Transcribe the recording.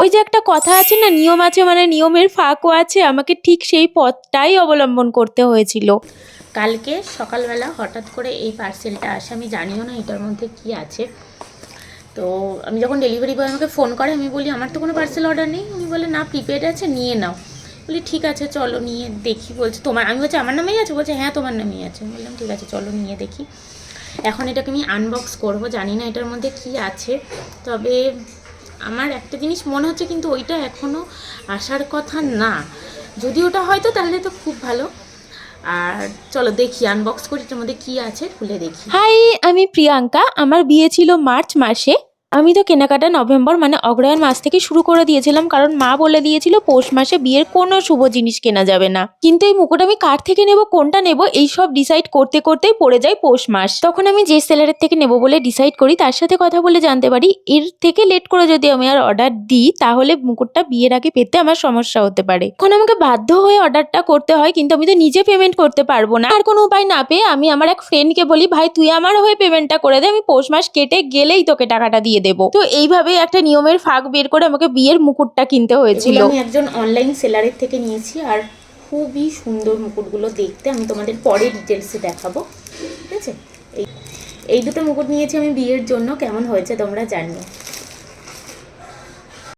ওই যে একটা কথা আছে না, নিয়ম আছে মানে নিয়মের ফাঁকও আছে, আমাকে ঠিক সেই পথটাই অবলম্বন করতে হয়েছিল। কালকে সকালবেলা হঠাৎ করে এই পার্সেলটা আসে, আমি জানিও না এটার মধ্যে কি আছে। তো আমি যখন ডেলিভারি বয় আমাকে ফোন করে, আমি বলি আমার তো কোনো পার্সেল অর্ডার নেই। উনি বলে না, প্রিপেড আছে, নিয়ে নাও। বলি ঠিক আছে চলো নিয়ে দেখি। বলছে তোমার, আমি বলছি আমার নামেই আছে? বলছে হ্যাঁ তোমার নামেই আছে। বললাম ঠিক আছে চলো নিয়ে দেখি। এখন এটাকে আমি আনবক্স করব, জানি না এটার মধ্যে কি আছে। তবে আমার একটা জিনিস মনে হচ্ছে, কিন্তু ওইটা এখনও আসার কথা না। যদি ওটা হয় তো তাহলে তো খুব ভালো। আর চলো দেখি, আনবক্স করি এটার মধ্যে কি আছে, খুলে দেখি। হাই, আমি প্রিয়াঙ্কা। আমার বিয়ে ছিল মার্চ মাসে। আমি তো কেনাকাটা নভেম্বর মানে অগ্রহায়ণ মাস থেকে শুরু করে দিয়েছিলাম, কারণ মা বলে দিয়েছিল পৌষ মাসে বিয়ের কোনো শুভ জিনিস কেনা যাবে না। কিন্তু এই মুকুট আমি কার থেকে নেব, কোনটা নেব, এই সব ডিসাইড করতে করতেই পড়ে যায় পৌষ মাস। তখন আমি যে সেলারের থেকে নেব বলে ডিসাইড করি, তার সাথে কথা বলে জানতে পারি এর থেকে লেট করে যদি আমি আর অর্ডার দিই তাহলে মুকুটটা বিয়ের আগে পেতে আমার সমস্যা হতে পারে। এখন আমাকে বাধ্য হয়ে অর্ডারটা করতে হয়, কিন্তু আমি তো নিজে পেমেন্ট করতে পারবো না। আর কোনো উপায় না পেয়ে আমি আমার এক ফ্রেন্ডকে বলি, ভাই তুই আমার হয়ে পেমেন্টটা করে দে, আমি পৌষ মাস কেটে গেলেই তোকে টাকাটা দিয়ে দেবো। তো এইভাবেই একটা নিয়মের ফাঁক বের করে আমাকে বিয়ের মুকুটটা কিনতে হয়েছিল। আমি একজন অনলাইন সেলারের থেকে নিয়েছি, আর খুবই সুন্দর মুকুটগুলো দেখতে। আমি তোমাদের পরে ডিটেলসে দেখাবো, ঠিক আছে? এই দুটো মুকুট নিয়েছি আমি বিয়ের জন্য, কেমন হয়েছে তোমরা জানিও।